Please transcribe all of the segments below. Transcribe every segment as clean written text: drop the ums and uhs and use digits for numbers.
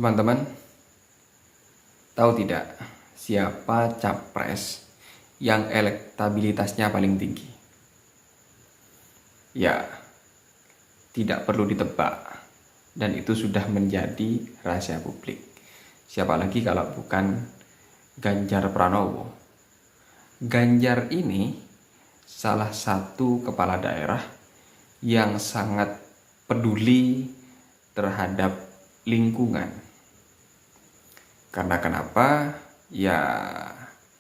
Teman-teman, tahu tidak siapa capres yang elektabilitasnya paling tinggi? Ya, tidak perlu ditebak, dan itu sudah menjadi rahasia publik. Siapa lagi kalau bukan Ganjar Pranowo. Ganjar ini salah satu kepala daerah yang sangat peduli terhadap lingkungan. Karena kenapa? Ya,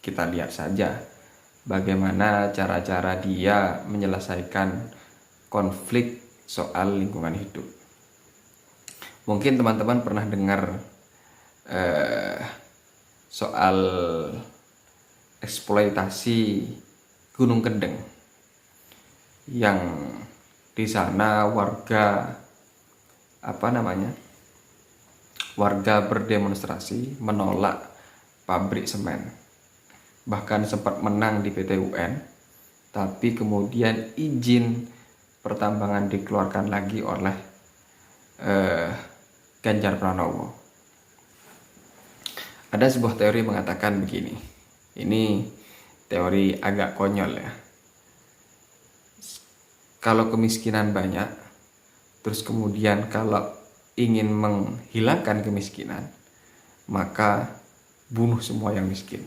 kita lihat saja bagaimana cara-cara dia menyelesaikan konflik soal lingkungan hidup. Mungkin teman-teman pernah dengar soal eksploitasi Gunung Kendeng, yang di sana warga berdemonstrasi menolak pabrik semen, bahkan sempat menang di PT UN, tapi kemudian izin pertambangan dikeluarkan lagi oleh Ganjar Pranowo. Ada sebuah teori mengatakan begini, ini teori agak konyol ya. Kalau kemiskinan banyak, terus kemudian kalau ingin menghilangkan kemiskinan, maka bunuh semua yang miskin.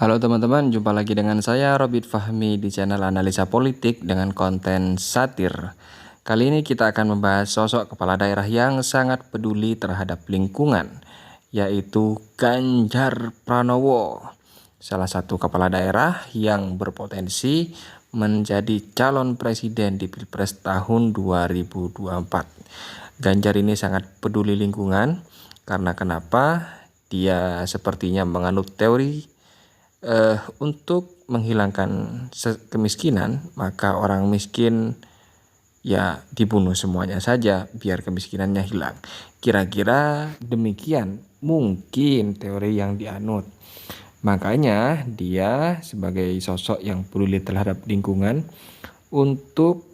Halo teman-teman, jumpa lagi dengan saya Robit Fahmi di channel Analisa Politik dengan konten satir. Kali ini kita akan membahas sosok kepala daerah yang sangat peduli terhadap lingkungan, yaitu Ganjar Pranowo. Salah satu kepala daerah yang berpotensi menjadi calon presiden di Pilpres tahun 2024. Ganjar ini sangat peduli lingkungan karena kenapa? Dia sepertinya menganut teori untuk menghilangkan kemiskinan, maka orang miskin ya dibunuh semuanya saja biar kemiskinannya hilang. Kira-kira demikian mungkin teori yang dianut. Makanya dia sebagai sosok yang peduli terhadap lingkungan, untuk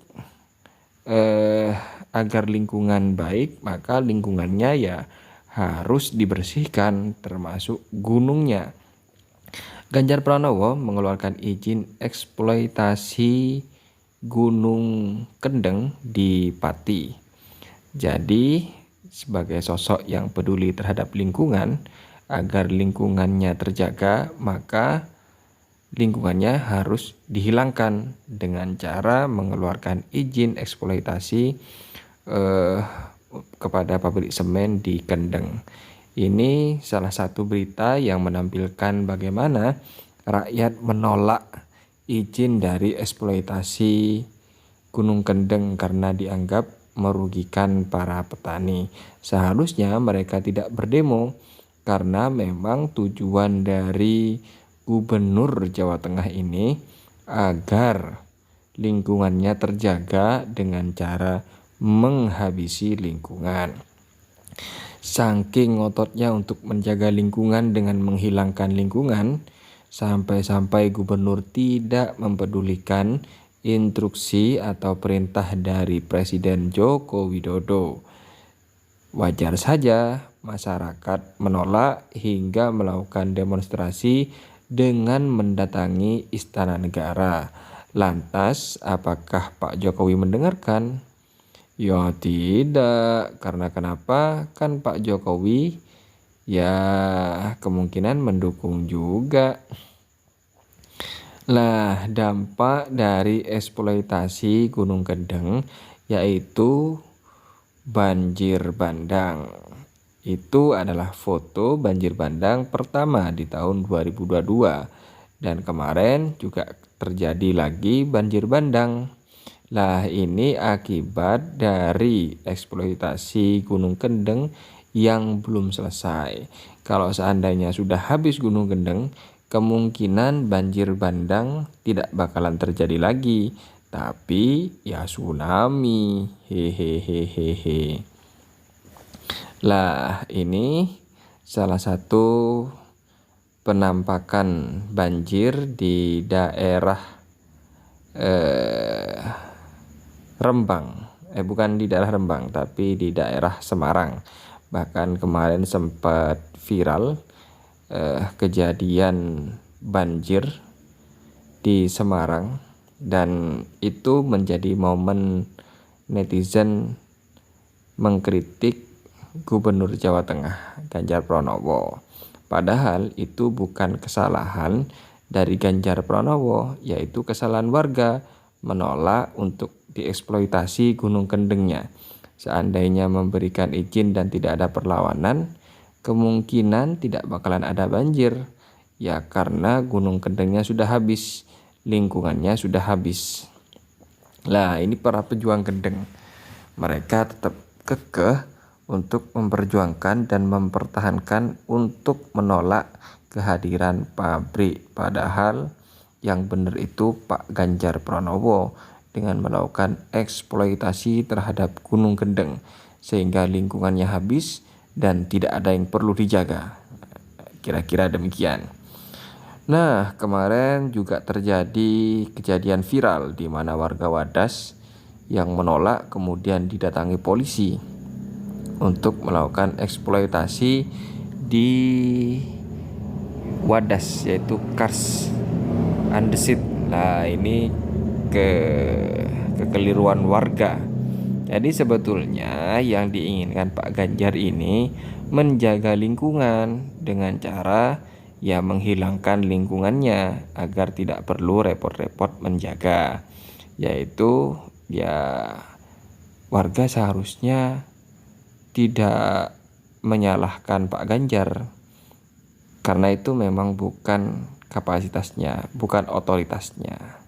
agar lingkungan baik, maka lingkungannya ya harus dibersihkan, termasuk gunungnya. Ganjar Pranowo mengeluarkan izin eksploitasi Gunung Kendeng di Pati. Jadi, sebagai sosok yang peduli terhadap lingkungan, agar lingkungannya terjaga, maka lingkungannya harus dihilangkan dengan cara mengeluarkan izin eksploitasi kepada pabrik semen di Kendeng. Ini salah satu berita yang menampilkan bagaimana rakyat menolak izin dari eksploitasi Gunung Kendeng karena dianggap merugikan para petani. Seharusnya mereka tidak berdemo karena memang tujuan dari Gubernur Jawa Tengah ini agar lingkungannya terjaga dengan cara menghabisi lingkungan. Saking ngototnya untuk menjaga lingkungan dengan menghilangkan lingkungan, sampai-sampai gubernur tidak mempedulikan instruksi atau perintah dari Presiden Joko Widodo. Wajar saja masyarakat menolak hingga melakukan demonstrasi dengan mendatangi Istana Negara. Lantas, apakah Pak Jokowi mendengarkan? Ya tidak, karena kenapa? Kan Pak Jokowi ya kemungkinan mendukung juga. Lah, dampak dari eksploitasi Gunung Kendeng yaitu banjir bandang. Itu adalah foto banjir bandang pertama di tahun 2022, dan kemarin juga terjadi lagi banjir bandang. Lah, ini akibat dari eksploitasi Gunung Kendeng yang belum selesai. Kalau seandainya sudah habis Gunung Kendeng, kemungkinan banjir bandang tidak bakalan terjadi lagi, tapi ya tsunami. Hehehehehe. Lah, ini salah satu penampakan banjir di daerah Rembang. Bukan di daerah Rembang, tapi di daerah Semarang. Bahkan kemarin sempat viral kejadian banjir di Semarang, dan itu menjadi momen netizen mengkritik Gubernur Jawa Tengah Ganjar Pranowo. Padahal itu bukan kesalahan dari Ganjar Pranowo, yaitu kesalahan warga menolak untuk dieksploitasi Gunung Kendengnya. Seandainya memberikan izin dan tidak ada perlawanan, kemungkinan tidak bakalan ada banjir. Ya karena Gunung Kendengnya sudah habis, lingkungannya sudah habis. Lah, ini para pejuang Kendeng. Mereka tetap kekeh untuk memperjuangkan dan mempertahankan untuk menolak kehadiran pabrik. Padahal yang benar itu Pak Ganjar Pranowo dengan melakukan eksploitasi terhadap Gunung Kendeng sehingga lingkungannya habis dan tidak ada yang perlu dijaga. Kira-kira demikian. Nah, kemarin juga terjadi kejadian viral di mana warga Wadas yang menolak kemudian didatangi polisi untuk melakukan eksploitasi di Wadas, yaitu Kars Andesit. Nah, ini kekeliruan warga. Jadi sebetulnya yang diinginkan Pak Ganjar ini menjaga lingkungan dengan cara ya menghilangkan lingkungannya agar tidak perlu repot-repot menjaga. Yaitu ya warga seharusnya tidak menyalahkan Pak Ganjar karena itu memang bukan kapasitasnya, bukan otoritasnya.